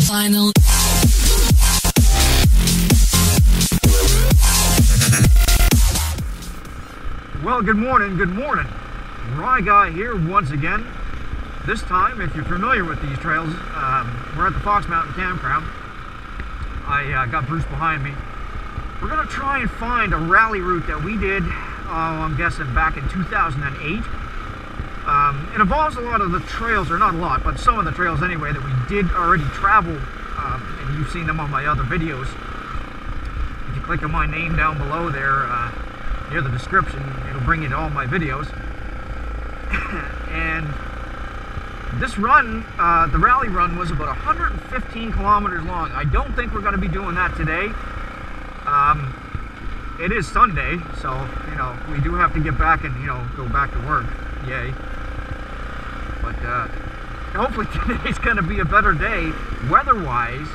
vinyl. Well, good morning, Rye Guy here once again. This time, if you're familiar with these trails, we're at the Fox Mountain Campground. I got Bruce behind me. We're going to try and find a rally route that we did, I'm guessing back in 2008. It involves a lot of the trails, or not a lot, but some of the trails anyway, that we did already travel, and you've seen them on my other videos. If you click on my name down below there, near the description, it'll bring you to all my videos. And this run, the rally run, was about 115 kilometers long. I don't think we're going to be doing that today. It is Sunday, so, you know, we do have to get back and, you know, go back to work. Yay. But, hopefully today's going to be a better day, weather-wise.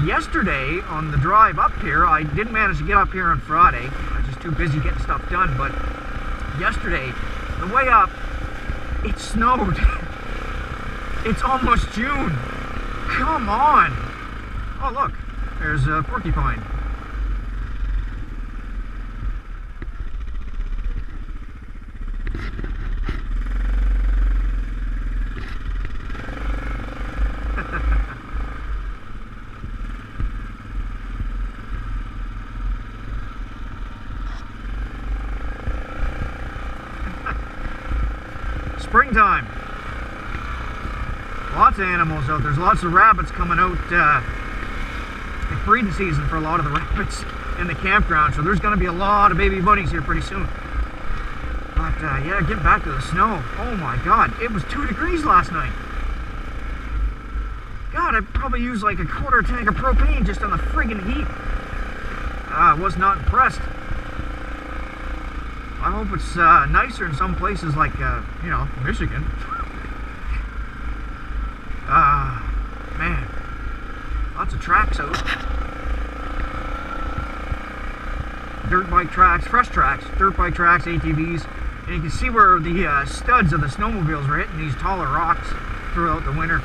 Yesterday, on the drive up here, I didn't manage to get up here on Friday. I was just too busy getting stuff done, but yesterday, the way up, it snowed. It's almost June. Come on. Oh, look, there's a porcupine. Springtime. Lots of animals out. There's lots of rabbits coming out. It's breeding season for a lot of the rabbits in the campground, so there's going to be a lot of baby bunnies here pretty soon. But yeah, getting back to the snow. Oh my God, it was 2 degrees last night. God, I probably used like a quarter tank of propane just on the friggin' heat. I was not impressed. I hope it's nicer in some places like, you know, Michigan. Man, lots of tracks out. Dirt bike tracks, fresh tracks, dirt bike tracks, ATVs. And you can see where the studs of the snowmobiles were hitting these taller rocks throughout the winter.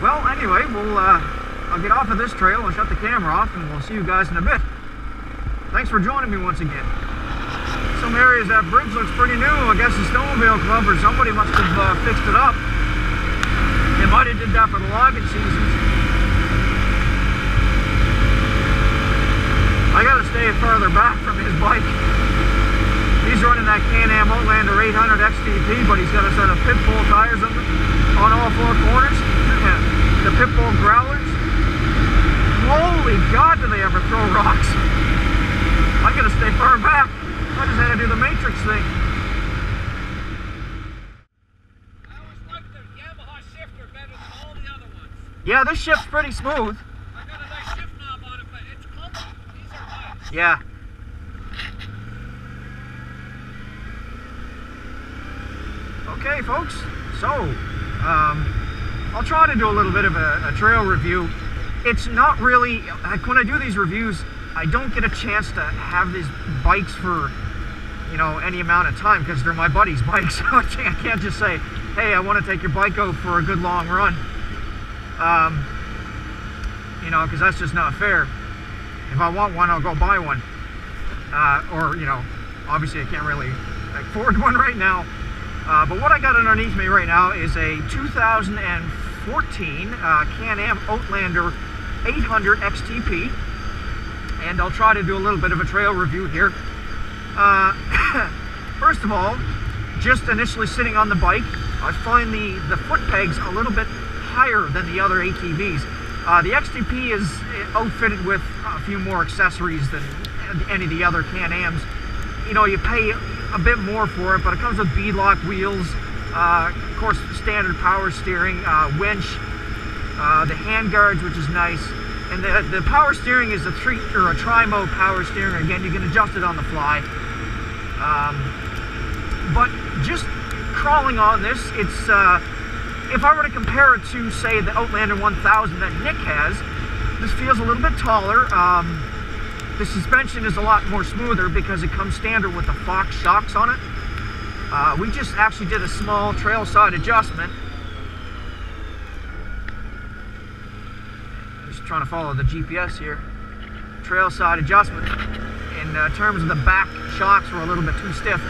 Well, anyway, I'll get off of this trail and shut the camera off, and we'll see you guys in a bit. Thanks for joining me once again. Some areas that bridge looks pretty new. I guess the Snowmobile Club or somebody must have fixed it up. They might have did that for the logging seasons. I gotta stay further back from his bike. He's running that Can-Am Outlander 800 XTP, but he's got a set of Pitbull tires on all 4 corners. The Pitbull growlers. Holy God, do they ever throw rocks? I gotta stay far back. I just had to do the matrix thing. I always liked the Yamaha shifter better than all the other ones. Yeah, this shift's pretty smooth. I got a nice shift knob on it, but it's clumsy. These are nice. Yeah. Okay, folks. So, I'll try to do a little bit of a trail review. It's not really, like when I do these reviews, I don't get a chance to have these bikes for, you know, any amount of time because they're my buddy's bikes. So I can't just say, hey, I want to take your bike out for a good long run. You know, because that's just not fair. If I want one, I'll go buy one. Or, you know, obviously I can't really afford one right now. But what I got underneath me right now is a 2014 Can-Am Outlander 800 XTP. And I'll try to do a little bit of a trail review here. First of all, just initially sitting on the bike, I find the foot pegs a little bit higher than the other ATVs. The XTP is outfitted with a few more accessories than any of the other Can-Ams. You know, you pay a bit more for it, but it comes with beadlock wheels, of course, standard power steering, winch, the hand guards, which is nice. And the power steering is a tri-mode power steering. Again, you can adjust it on the fly. But just crawling on this, it's if I were to compare it to, say, the Outlander 1000 that Nick has, this feels a little bit taller. The suspension is a lot more smoother because it comes standard with the Fox shocks on it. We just actually did a small trail side adjustment. Just trying to follow the GPS here. Trail side adjustment. In terms of the back shocks were a little bit too stiff.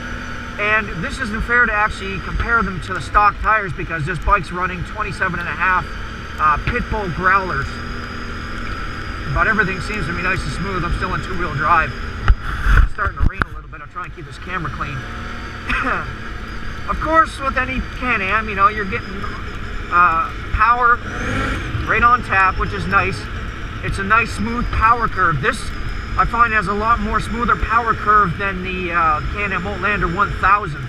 And this isn't fair to actually compare them to the stock tires because this bike's running 27.5 Pitbull growlers. But everything seems to be nice and smooth. I'm still in two-wheel drive. It's starting to rain a little bit. I'll try and keep this camera clean. Of course, with any Can-Am, you know, you're getting power right on tap, which is nice. It's a nice smooth power curve. This, I find, has a lot more smoother power curve than the Can-Am Outlander 1000.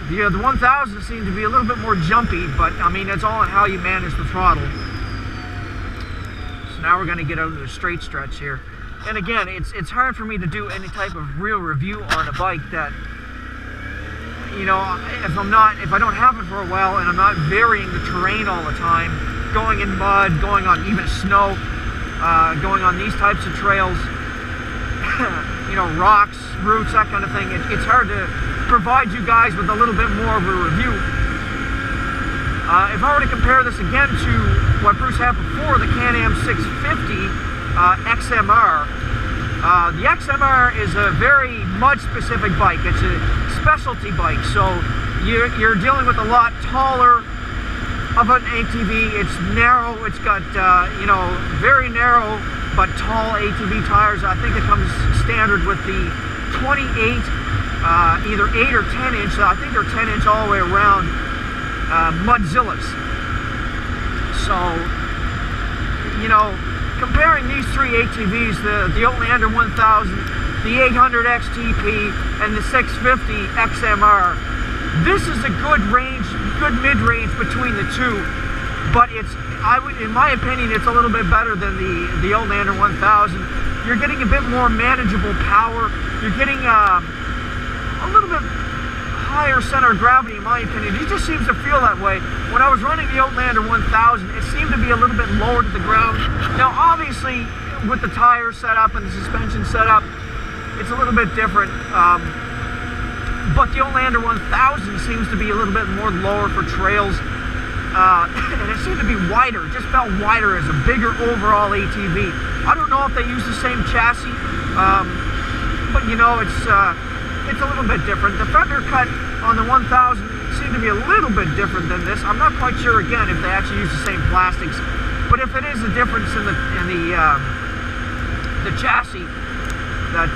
The 1000 seems to be a little bit more jumpy, but I mean, it's all on how you manage the throttle. So now we're going to get out of the straight stretch here. And again, it's hard for me to do any type of real review on a bike that, you know, if I don't have it for a while and I'm not varying the terrain all the time, going in mud, going on even snow, going on these types of trails, you know, rocks, roots, that kind of thing, it's hard to provide you guys with a little bit more of a review. If I were to compare this again to what Bruce had before, the Can-Am 650 XMR, the XMR is a very mud-specific bike. It's a specialty bike, so you're dealing with a lot taller of an ATV. It's narrow. It's got you know, very narrow but tall ATV tires. I think it comes standard with the 28, either 8 or 10 inch. I think they're 10 inch all the way around Mudzillas. So, you know, comparing these three ATVs, the Outlander 1000, the 800 XTP, and the 650 XMR, this is a good range, good mid-range between the two, but in my opinion, it's a little bit better than the Outlander 1000. You're getting a bit more manageable power. You're getting a little bit higher center of gravity, in my opinion. It just seems to feel that way. When I was running the Outlander 1000, it seemed to be a little bit lower to the ground. Now, obviously, with the tire setup and the suspension setup, it's a little bit different. But the Outlander 1000 seems to be a little bit more lower for trails. And it seemed to be wider. It just felt wider as a bigger overall ATV. I don't know if they use the same chassis, but you know, it's a little bit different. The thundercat on the 1000 seemed to be a little bit different than this. I'm not quite sure again if they actually use the same plastics, but if it is a difference in the chassis, that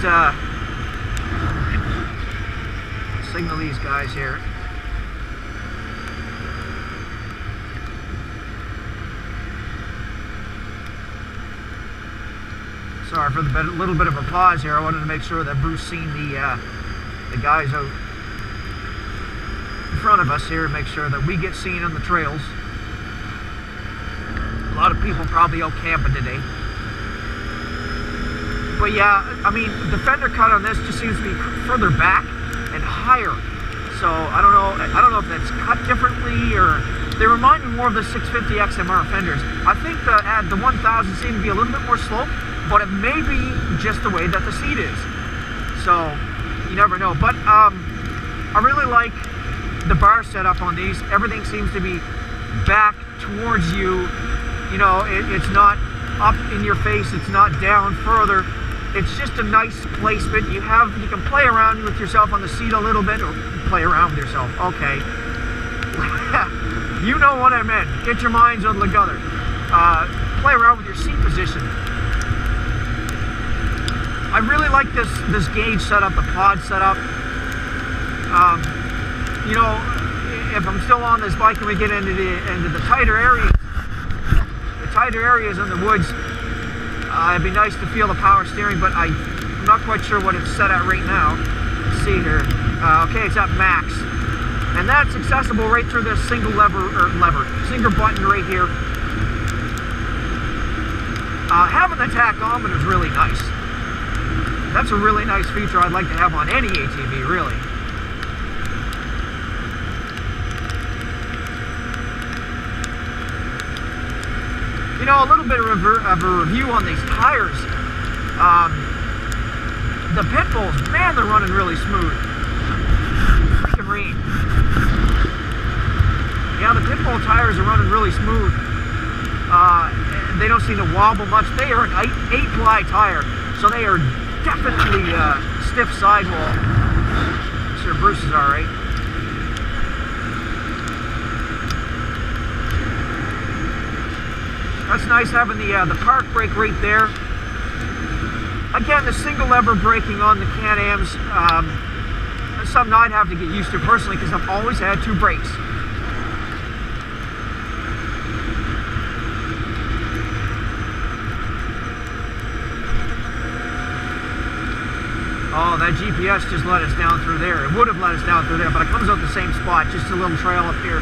signal these guys here. Sorry for the little bit of a pause here. I wanted to make sure that Bruce seen the guys out in front of us here, make sure that we get seen on the trails. A lot of people probably out camping today. But yeah, I mean, the fender cut on this just seems to be further back and higher. So I don't know if that's cut differently, or they remind me more of the 650 XMR fenders. I think the 1000 seems to be a little bit more sloped, but it may be just the way that the seat is. So you never know. But I really like the bar setup on these. Everything seems to be back towards you. You know, it's not up in your face. It's not down further. It's just a nice placement. You can play around with yourself on the seat a little bit, or play around with yourself. Okay. You know what I meant. Get your minds on the gutter. Play around with your seat position. I really like this gauge setup, the pod setup. You know, if I'm still on this bike and we get into the tighter areas, in the woods, it'd be nice to feel the power steering, but I'm not quite sure what it's set at right now. Let's see here. Okay, it's at max, and that's accessible right through this single single button right here. Having the tachometer is really nice. That's a really nice feature I'd like to have on any ATV, really. You know, a little bit of a review on these tires. The pit bulls, man, they're running really smooth. green. Yeah, the Pitbull tires are running really smooth. They don't seem to wobble much. They are an 8-ply tire, so they are definitely stiff sidewall. Sure, Bruce is all right. That's nice having the park brake right there. Again, the single lever braking on the Can-Ams, is something I'd have to get used to personally because I've always had 2 brakes. Oh, that GPS just let us down through there. It would have let us down through there, but it comes out the same spot, just a little trail up here.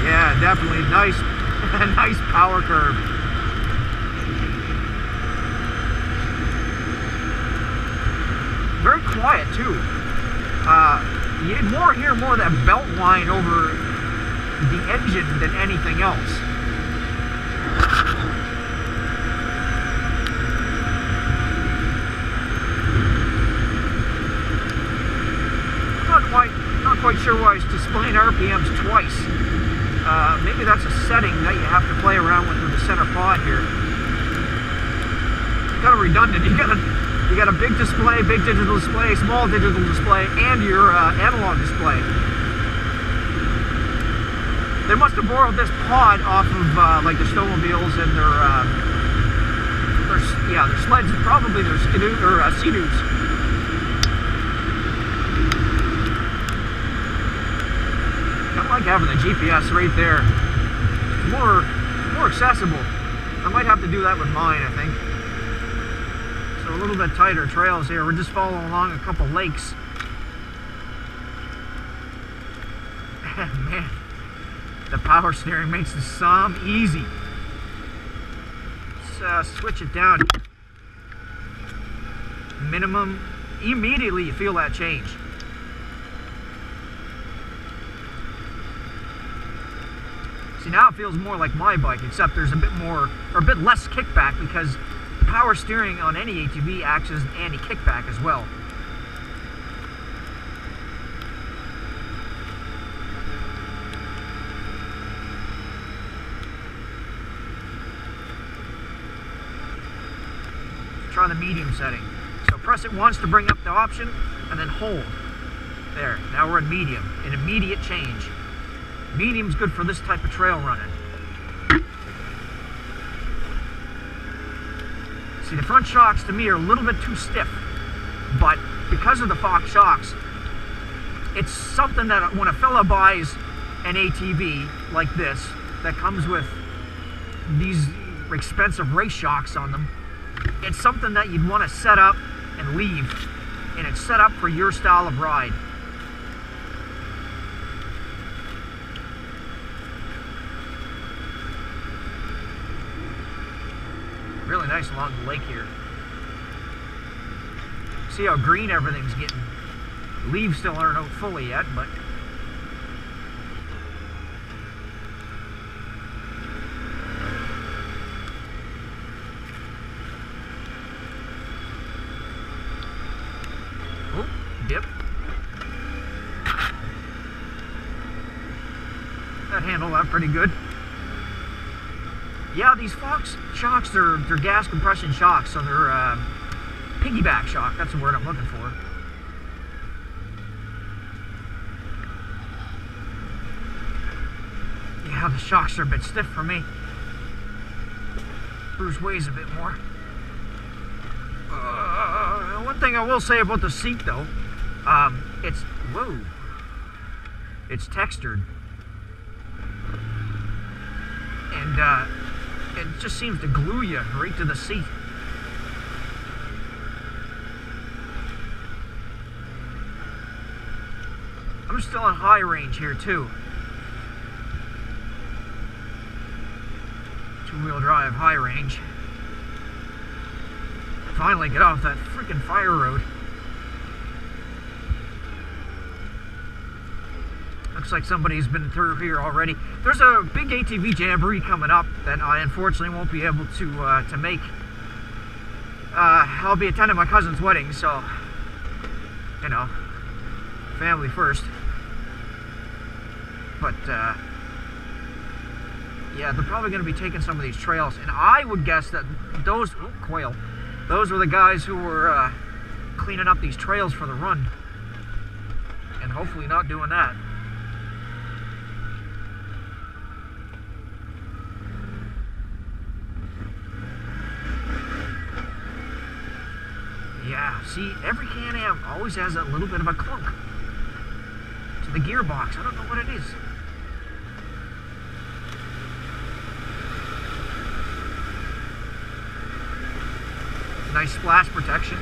Yeah, definitely nice, nice power curve. Very quiet too. You more hear more of that belt line over the engine than anything else. Not quite sure why it's displaying RPMs twice. Maybe that's a setting that you have to play around with the center pod here. Kind of redundant. You got a big display, big digital display, small digital display, and your analog display. They must have borrowed this pod off of like the snowmobiles and their sleds, probably their skidoo or sea-doos. I like having the GPS right there. More accessible. I might have to do that with mine, I think. So a little bit tighter trails here. We're just following along a couple lakes. Man, the power steering makes this some easy. Let's switch it down. Minimum. Immediately you feel that change. See, now it feels more like my bike, except there's a bit more, or a bit less kickback, because power steering on any ATV acts as an anti-kickback as well. Try the medium setting. So press it once to bring up the option, and then hold. There, now we're in medium, an immediate change. Medium's good for this type of trail running. See, the front shocks to me are a little bit too stiff, but because of the Fox shocks, it's something that when a fella buys an ATV like this, that comes with these expensive race shocks on them, it's something that you'd want to set up and leave, and it's set up for your style of ride. Really nice along the lake here. See how green everything's getting. Leaves still aren't out fully yet, but oh, dip. That handled that pretty good. Yeah, these Fox shocks, they're gas compression shocks, so they're piggyback shock. That's the word I'm looking for. Yeah, the shocks are a bit stiff for me. Bruce weighs a bit more. One thing I will say about the seat, though, it's textured, and it just seems to glue you right to the seat. I'm still in high range here too. Two-wheel drive, high range. Finally get off that freaking fire road. Looks like somebody's been through here already. There's a big ATV jamboree coming up that I unfortunately won't be able to make. I'll be attending my cousin's wedding, so, you know, family first. But, yeah, they're probably going to be taking some of these trails, and I would guess that those, oh, quail, those were the guys who were cleaning up these trails for the run, and hopefully not doing that. Yeah, see, every Can-Am always has that little bit of a clunk to the gearbox. I don't know what it is. Nice splash protection.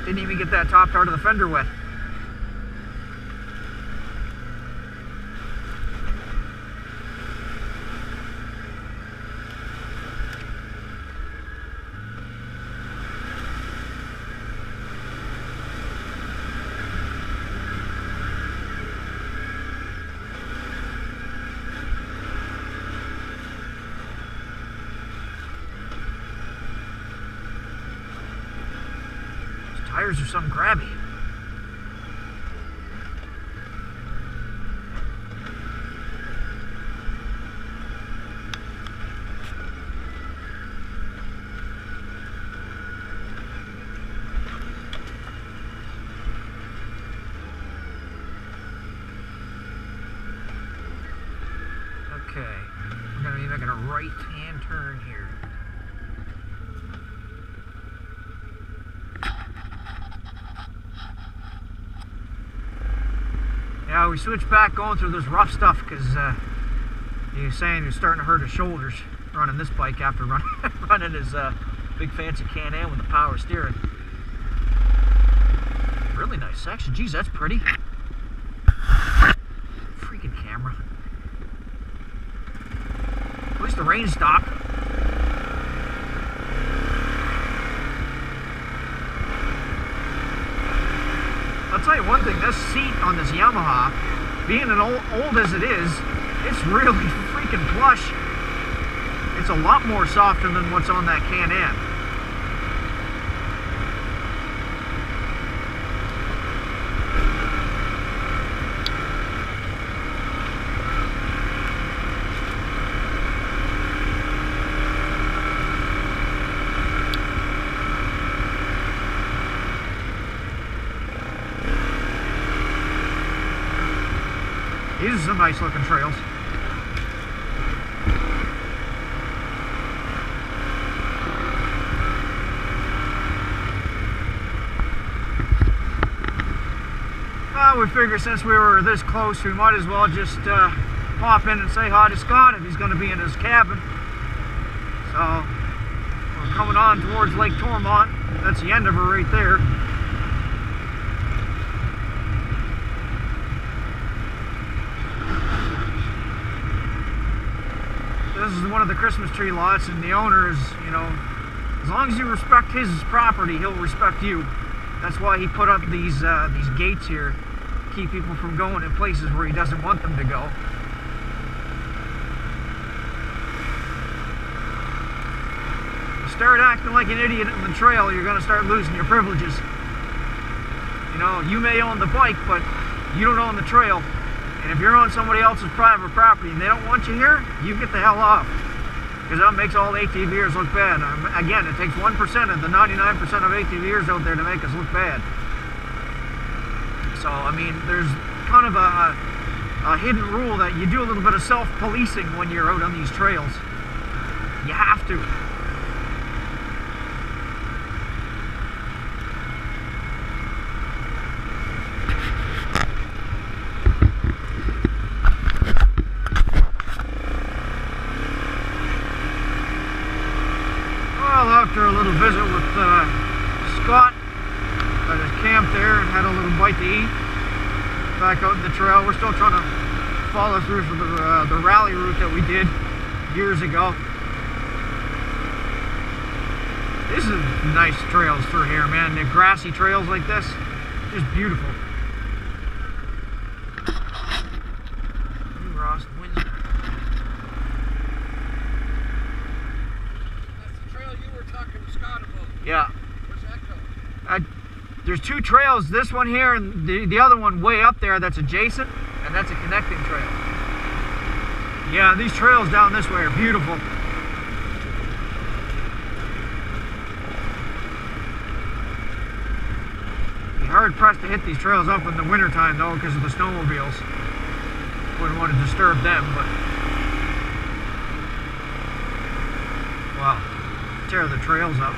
Didn't even get that top part of the fender wet. Tires are something grabby. Okay, we're going to be making a right-hand turn here. Yeah, we switched back going through this rough stuff because he was saying he was starting to hurt his shoulders running this bike after running his big fancy Can-Am with the power steering. Really nice section. Geez, that's pretty. Freaking camera. At least the rain stopped. I'll tell you one thing, this seat on this Yamaha, being an old as it is, it's really freaking plush. It's a lot more softer than what's on that Can-Am. These are some nice looking trails. Well, we figured since we were this close, we might as well just pop in and say hi to Scott if he's going to be in his cabin. So, we're coming on towards Lake Tormont. That's the end of her right there. This is one of the Christmas tree lots, and the owner is, you know, as long as you respect his property, he'll respect you. That's why he put up these gates here, keep people from going in places where he doesn't want them to go. You start acting like an idiot on the trail, you're going to start losing your privileges. You know, you may own the bike, but you don't own the trail. And if you're on somebody else's private property and they don't want you here, you get the hell off. Because that makes all ATVers look bad. Again, it takes 1% of the 99% of ATVers out there to make us look bad. So, I mean, there's kind of a hidden rule that you do a little bit of self-policing when you're out on these trails. You have to. After a little visit with Scott, I just camped there and had a little bite to eat. Back out in the trail, we're still trying to follow through for the rally route that we did years ago. This is nice trails through here, man. The grassy trails like this, just beautiful. Ross Windsor. Talking to Scott about. Yeah. Where's that going? There's two trails, this one here and the other one way up there that's adjacent, and that's a connecting trail. Yeah, these trails down this way are beautiful. Be hard pressed to hit these trails up in the wintertime though because of the snowmobiles. Wouldn't want to disturb them, but wow, tear the trails up.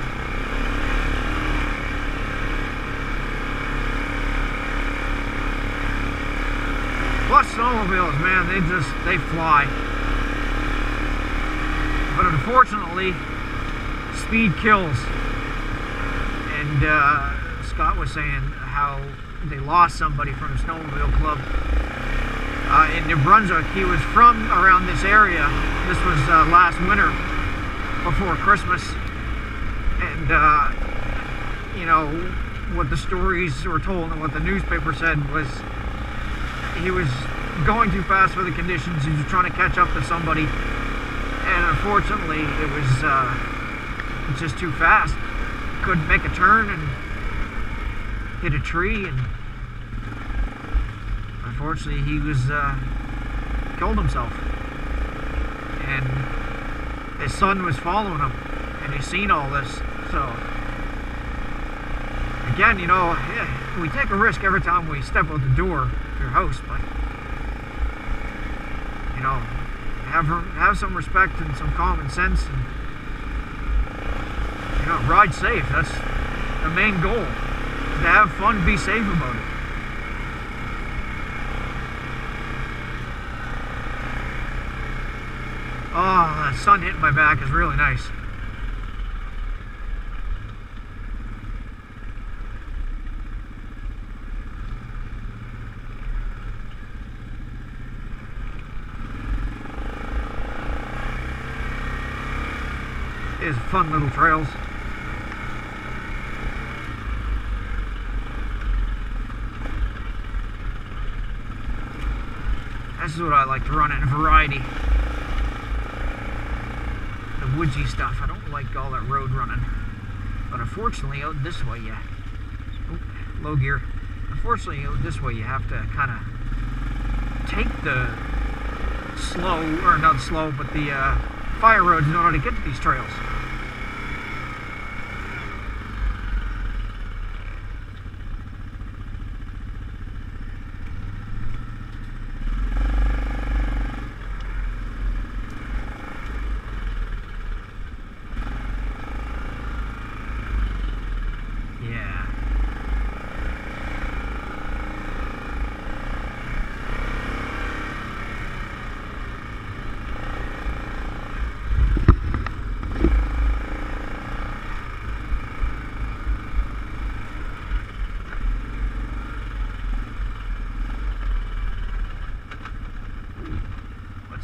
Plus snowmobiles, man, they fly. But unfortunately, speed kills. And Scott was saying how they lost somebody from the snowmobile club in New Brunswick. He was from around this area. This was last winter before Christmas. And, you know, what the stories were told and what the newspaper said was he was going too fast for the conditions. He was trying to catch up to somebody, and unfortunately it was just too fast. Couldn't make a turn and hit a tree, and unfortunately he was killed himself. And his son was following him, and he's seen all this. So again, you know, we take a risk every time we step out the door of your house, but you know, have some respect and some common sense, and you know, ride safe. That's the main goal. To have fun, be safe about it. Oh, the sun hitting my back is really nice. Is fun little trails. This is what I like to run in variety. The woodsy stuff. I don't like all that road running. But unfortunately out this way low gear. Unfortunately out this way you have to kind of take the slow, or not slow, but the fire roads in order to get to these trails.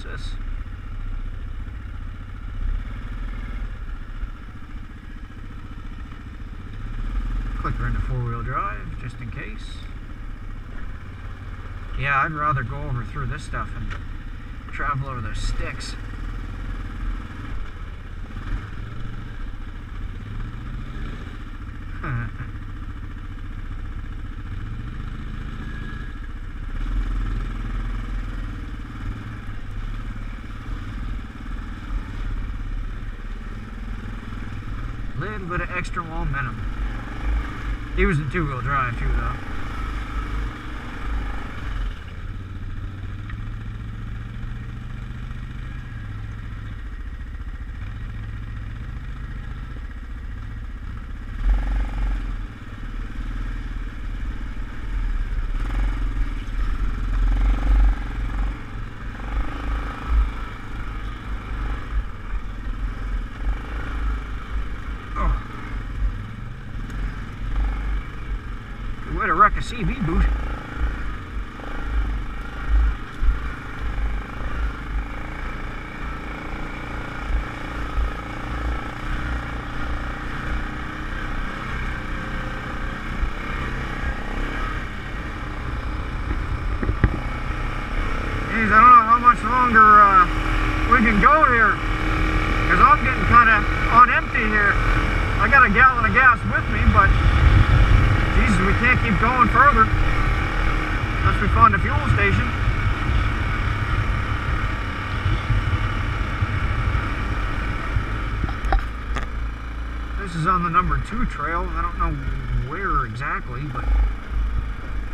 This. Clicker into four-wheel drive, just in case. Yeah, I'd rather go over through this stuff and travel over those sticks. Little bit of extra momentum. He was in two-wheel drive too, though. Way to wreck a CV boot. Geez, I don't know how much longer we can go here, because I'm getting kind of on empty here. I got a gallon of gas with me, but Jesus, we can't keep going further unless we find a fuel station. This is on the number 2 trail. I don't know where exactly, but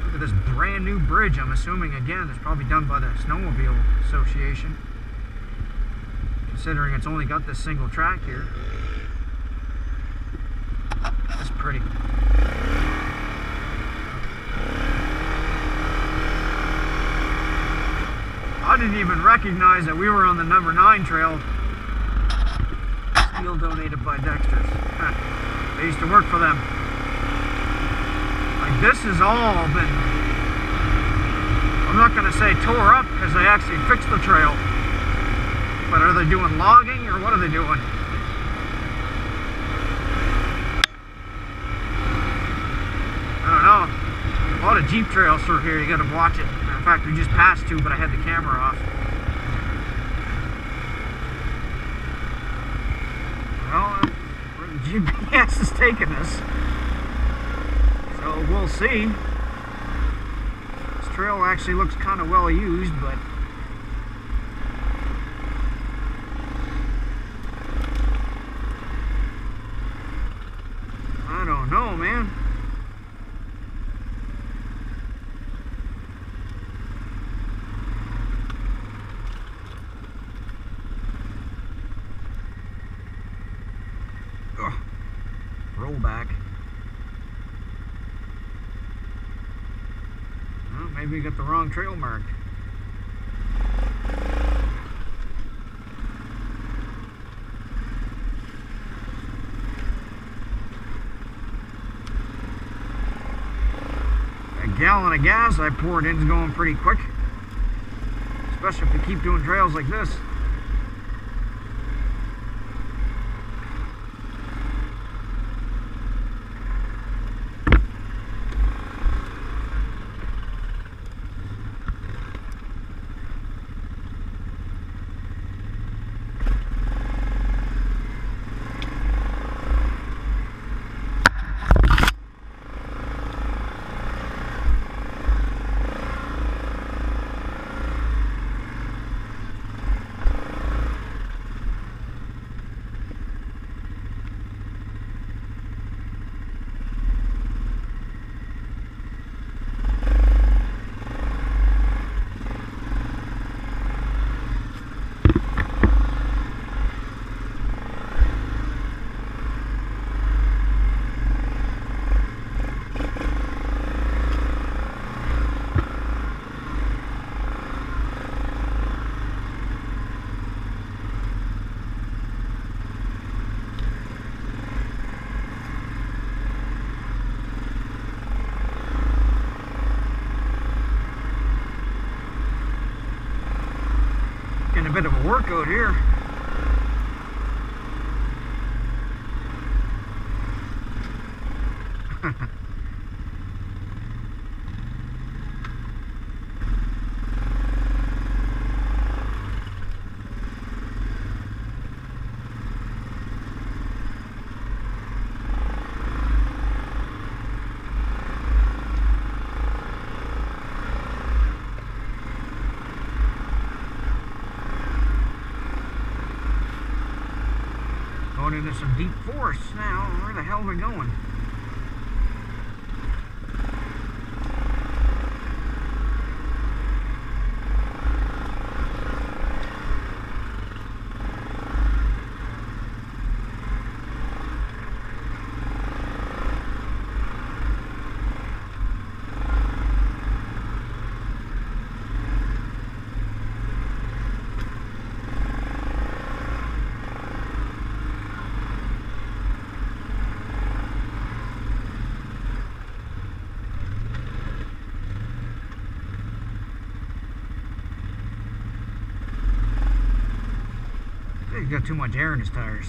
look at this brand new bridge. I'm assuming, again, it's probably done by the Snowmobile Association, considering it's only got this single track here. That's pretty. I didn't even recognize that we were on the number 9 trail. Steel donated by Dexter's. I used to work for them. Like, this has all been, I'm not going to say tore up because they actually fixed the trail. But are they doing logging or what are they doing? I don't know. A lot of Jeep trails through here, you got to watch it. Matter of fact, we just passed 2, but I had the camera off. Well, where the GPS is taking us. So we'll see. This trail actually looks kind of well used, but I don't know, man. Rollback. Well, maybe we got the wrong trail marked. A gallon of gas I poured in is going pretty quick, especially if we keep doing trails like this. A bit of a workout here. Going into some deep forests now. Where the hell are we going? He's got too much air in his tires.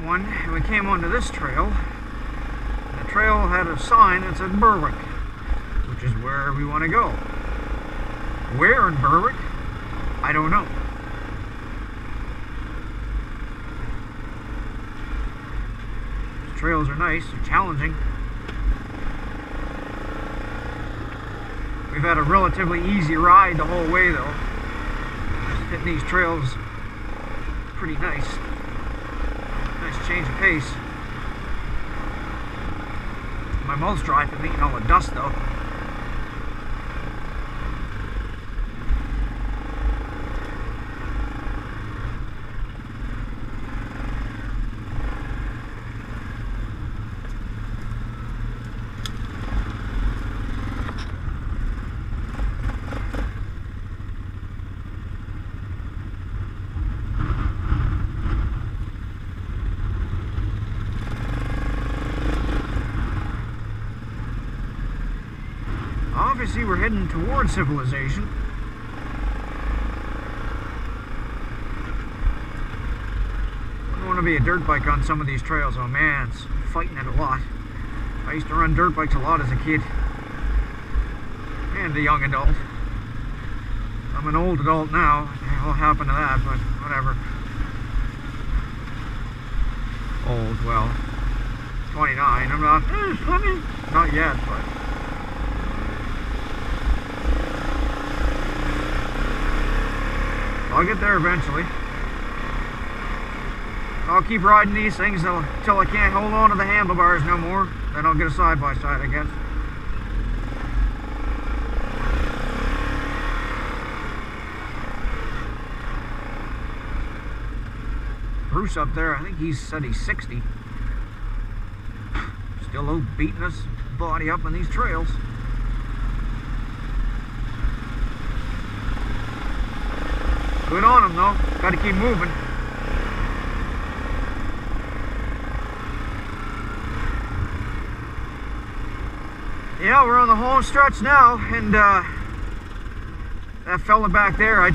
one, and we came onto this trail. The trail had a sign that said Berwick, which is where we want to go. Where in Berwick? I don't know. The trails are nice, they're challenging. We've had a relatively easy ride the whole way though. Just hitting these trails pretty nice. Nice change of pace. My mouth's dry from eating all the dust though. Obviously we're heading towards civilization. I want to be a dirt bike on some of these trails. Oh man, it's fighting it a lot. I used to run dirt bikes a lot as a kid. And a young adult. I'm an old adult now. What happened to that, but whatever. Old, well, 29. I'm not yet, but I'll get there eventually. I'll keep riding these things until I can't hold on to the handlebars no more. Then I'll get a side-by-side, I guess. Bruce up there, I think he said he's 60. Still out beating his body up on these trails. Good on him though, got to keep moving. Yeah, we're on the home stretch now, and that fella back there, I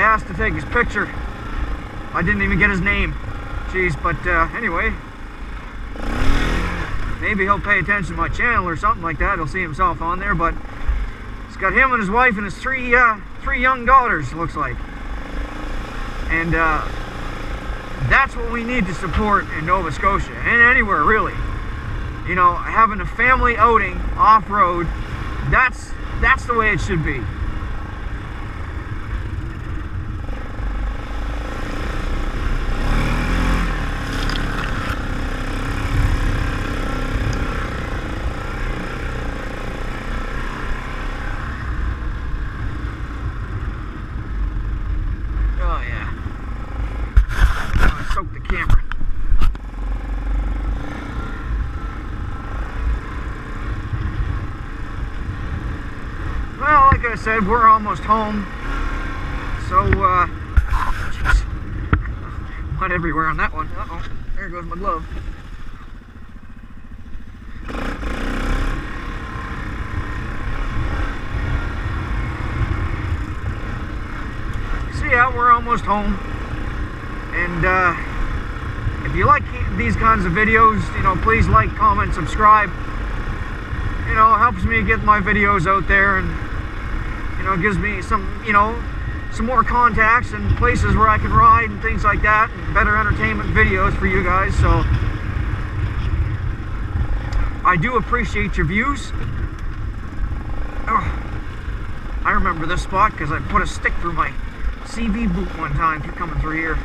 asked to take his picture. I didn't even get his name. Jeez, but anyway, maybe he'll pay attention to my channel or something like that. He'll see himself on there, but it's got him and his wife and his three young daughters, looks like. And that's what we need to support in Nova Scotia, and anywhere really. You know, having a family outing off-road, that's the way it should be. Like I said, we're almost home, so geez, mud everywhere on that one. Uh-oh, there goes my glove. So yeah, we're almost home, and if you like these kinds of videos, you know, please like, comment, subscribe. You know, it helps me get my videos out there, and you know, it gives me some, you know, some more contacts and places where I can ride and things like that, and better entertainment videos for you guys. So I do appreciate your views. Oh, I remember this spot because I put a stick through my CV boot one time coming through here.